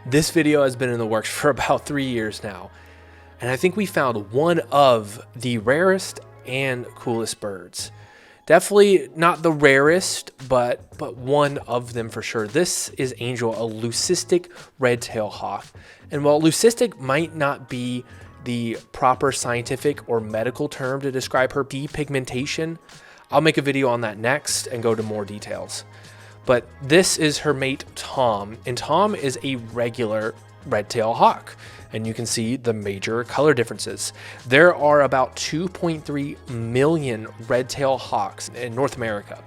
This video has been in the works for about 3 years now, and I think we found one of the rarest and coolest birds. Definitely not the rarest, but one of them for sure. This is Angel, a leucistic red-tailed hawk. And while leucistic might not be the proper scientific or medical term to describe her depigmentation, I'll make a video on that next and go to more details. But this is her mate, Tom, and Tom is a regular red-tailed hawk, and you can see the major color differences. There are about 2.3 million red-tailed hawks in North America,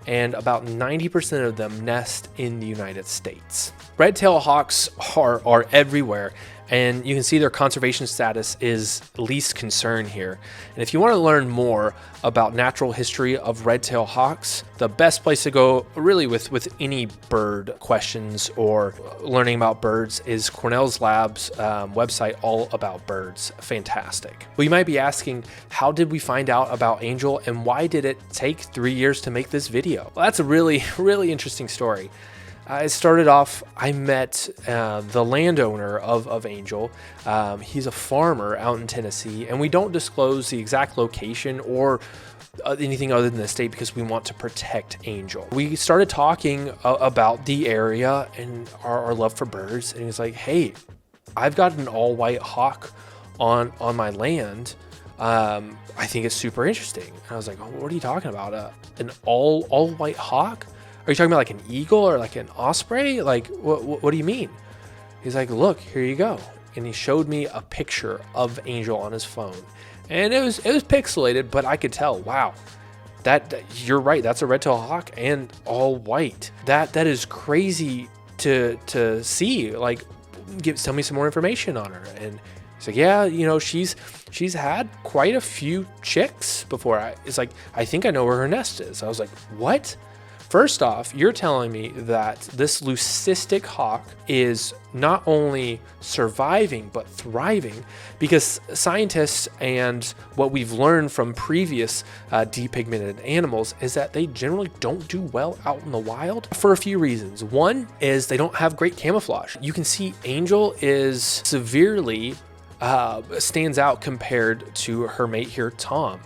and about 90% of them nest in the United States. Red-tailed hawks are everywhere, and you can see their conservation status is least concern here. And if you want to learn more about natural history of red-tailed hawks, the best place to go really with any bird questions or learning about birds is Cornell's Lab's website, All About Birds. Fantastic. Well, you might be asking, how did we find out about Angel and why did it take 3 years to make this video? Well, that's a really interesting story. It started off, I met the landowner of Angel. He's a farmer out in Tennessee, and we don't disclose the exact location or anything other than the state because we want to protect Angel. We started talking about the area and our love for birds, and he's like, hey, I've got an all-white hawk on my land. I think it's super interesting. And I was like, oh, what are you talking about? An all-white hawk? Are you talking about like an eagle or like an osprey? Like, what do you mean? He's like, look, here you go. And he showed me a picture of Angel on his phone. And it was pixelated, but I could tell, wow, that you're right. That's a red-tailed hawk and all white. That is crazy to see. Like, tell me some more information on her. And he's like, yeah, you know, she's had quite a few chicks before. It's like, I think I know where her nest is. I was like, what? First off, you're telling me that this leucistic hawk is not only surviving, but thriving, because scientists and what we've learned from previous depigmented animals is that they generally don't do well out in the wild for a few reasons. One is they don't have great camouflage. You can see Angel is severely stands out compared to her mate here, Tom.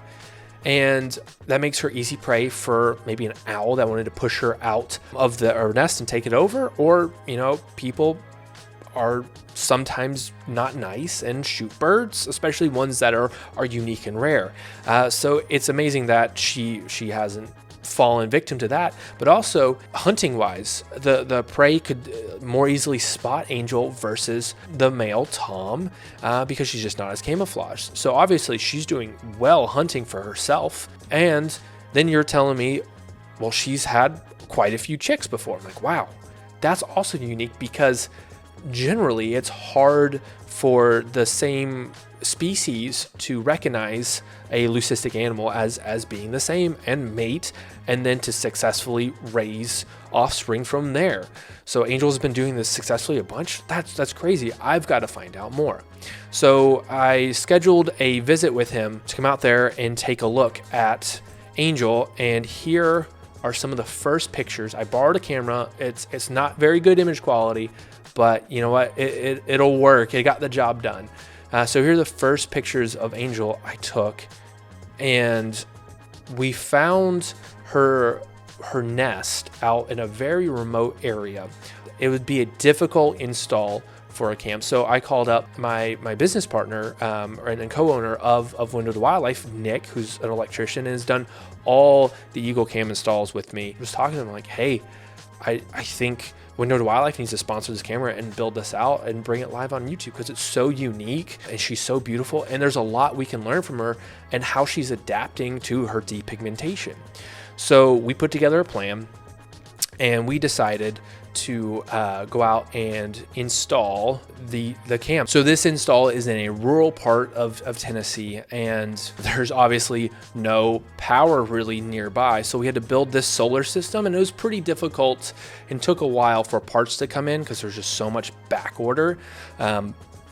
And that makes her easy prey for maybe an owl that wanted to push her out of her nest and take it over. Or, you know, people are sometimes not nice and shoot birds, especially ones that are unique and rare. So it's amazing that she hasn't fallen victim to that. But also hunting wise, the prey could more easily spot Angel versus the male Tom because she's just not as camouflaged. So obviously she's doing well hunting for herself. And then you're telling me, well, she's had quite a few chicks before. I'm like, wow, that's also unique because generally it's hard for the same species to recognize a leucistic animal as being the same and mate, and then to successfully raise offspring from there. So Angel's been doing this successfully a bunch. That's crazy. I've got to find out more. So I scheduled a visit with him to come out there and take a look at Angel, and here are some of the first pictures. I borrowed a camera. It's not very good image quality, but you know what? It'll work. It got the job done. So here are the first pictures of Angel I took, and we found her nest out in a very remote area. It would be a difficult install for a cam. So I called up my business partner and co-owner of Window to Wildlife, Nick, who's an electrician and has done all the Eagle Cam installs with me. I was talking to him like, hey, I think Window to Wildlife needs to sponsor this camera and build this out and bring it live on YouTube because it's so unique and she's so beautiful, and there's a lot we can learn from her and how she's adapting to her depigmentation. So we put together a plan and we decided to go out and install the cam. So this install is in a rural part of Tennessee, and there's obviously no power really nearby. So we had to build this solar system, and it was pretty difficult and took a while for parts to come in because there's just so much back order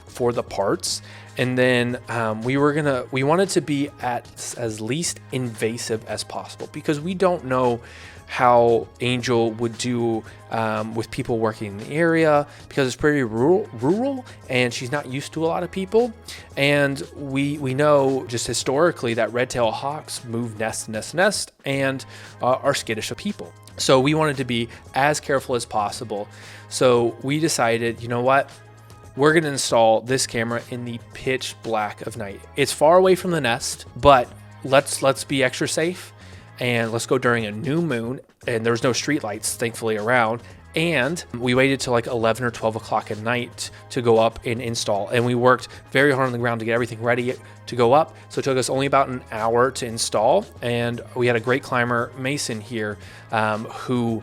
for the parts. And then we wanted to be as least invasive as possible because we don't know how Angel would do with people working in the area, because it's pretty rural and she's not used to a lot of people. And we know just historically that red-tailed hawks move nest to nest to nest and are skittish of people. So we wanted to be as careful as possible. So we decided, you know what? We're going to install this camera in the pitch black of night. It's far away from the nest, but let's be extra safe, and let's go during a new moon. And there's no street lights, thankfully, around. And we waited till like 11 or 12 o'clock at night to go up and install. And we worked very hard on the ground to get everything ready to go up. So it took us only about an hour to install. And we had a great climber, Mason, here, who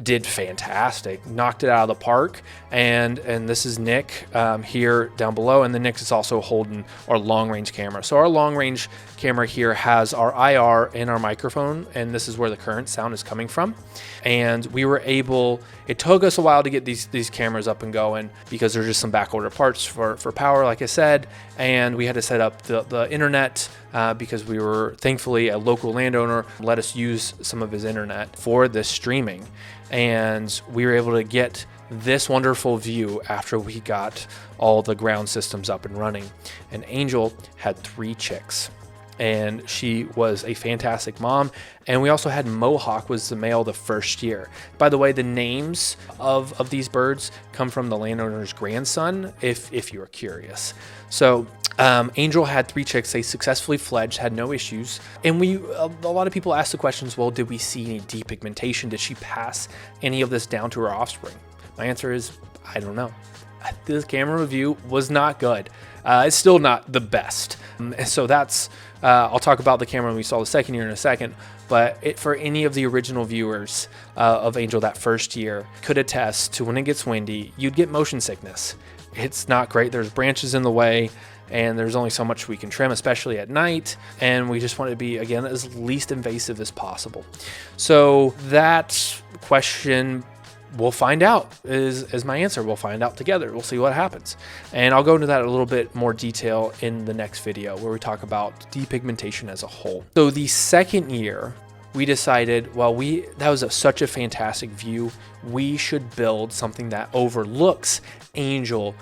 did fantastic, knocked it out of the park. And this is Nick here down below, and then Nick is also holding our long range camera. So our long range camera here has our IR and our microphone, and this is where the current sound is coming from. And we were able, it took us a while to get these cameras up and going because there's just some back order parts for power, like I said, and we had to set up the internet because we were, thankfully, a local landowner let us use some of his internet for this streaming. And we were able to get this wonderful view after we got all the ground systems up and running. And Angel had 3 chicks, and she was a fantastic mom. And we also had Mohawk, was the male the first year. By the way, the names of these birds come from the landowner's grandson, if you were curious. So Angel had 3 chicks. They successfully fledged, had no issues. And a lot of people ask the questions, well, did we see any depigmentation? Did she pass any of this down to her offspring? My answer is, I don't know. This camera review was not good. It's still not the best. So that's, I'll talk about the camera we saw the second year in a second, but for any of the original viewers of Angel that first year could attest to when it gets windy, you'd get motion sickness. It's not great. There's branches in the way, and there's only so much we can trim, especially at night. And we just want to be, again, as least invasive as possible. So that question, we'll find out, is my answer. We'll find out together. We'll see what happens. And I'll go into that a little bit more detail in the next video where we talk about depigmentation as a whole. So the second year, we decided, well, that was such a fantastic view. We should build something that overlooks Angel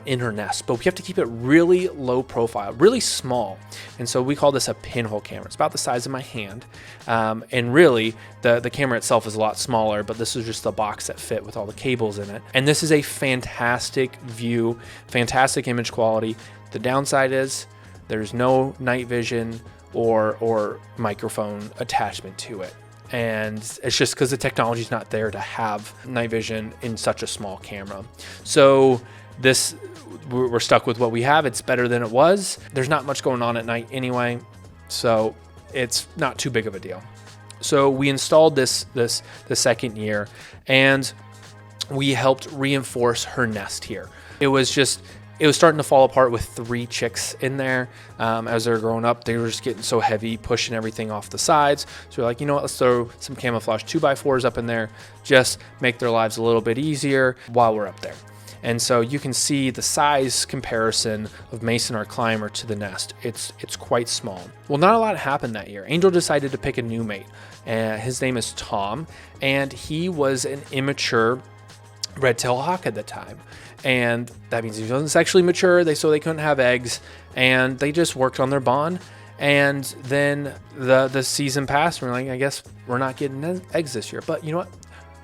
in her nest, but we have to keep it really low profile, really small. And so we call this a pinhole camera. It's about the size of my hand. And really the camera itself is a lot smaller, but this is just the box that fit with all the cables in it. And this is a fantastic view, fantastic image quality. The downside is there's no night vision or microphone attachment to it. And it's just because the technology is not there to have night vision in such a small camera. So we're stuck with what we have. It's better than it was. There's not much going on at night anyway, so it's not too big of a deal. So we installed this the second year, and we helped reinforce her nest here. It was starting to fall apart with 3 chicks in there. As they're growing up, they were just getting so heavy, pushing everything off the sides. So we're like, you know what, let's throw some camouflage 2x4s up in there, just make their lives a little bit easier while we're up there. And so you can see the size comparison of Mason, our climber, to the nest. It's quite small. Well, not a lot happened that year. Angel decided to pick a new mate. His name is Tom, and he was an immature red-tailed hawk at the time. And that means he wasn't sexually mature, so they couldn't have eggs, and they just worked on their bond. And then the season passed, and we're like, I guess we're not getting eggs this year. But you know what?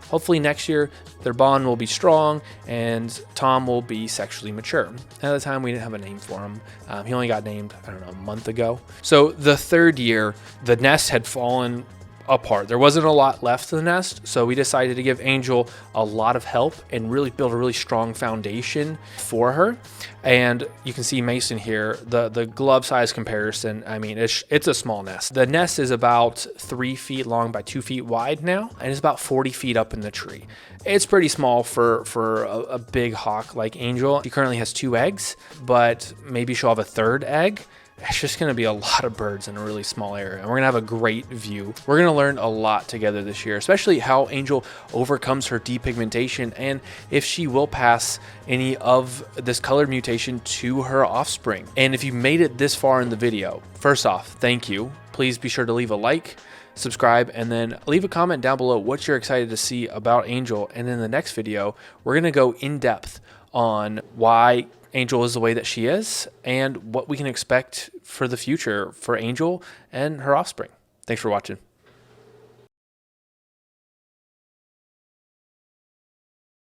Hopefully next year their bond will be strong and Tom will be sexually mature. At the time, we didn't have a name for him. He only got named, I don't know, a month ago. So the third year, the nest had fallen apart. There wasn't a lot left of the nest, so we decided to give Angel a lot of help and really build a really strong foundation for her. And you can see Mason here, the glove size comparison. I mean, it's a small nest. The nest is about 3 feet long by 2 feet wide now, and it's about 40 feet up in the tree. It's pretty small for a big hawk like Angel. She currently has 2 eggs, but maybe she'll have a 3rd egg. It's just going to be a lot of birds in a really small area, and we're going to have a great view. We're going to learn a lot together this year, especially how Angel overcomes her depigmentation and if she will pass any of this color mutation to her offspring. And if you made it this far in the video, first off, thank you. Please be sure to leave a like, subscribe, and then leave a comment down below what you're excited to see about Angel. And in the next video, we're going to go in depth on why Angel is the way that she is and what we can expect for the future for Angel and her offspring. Thanks for watching.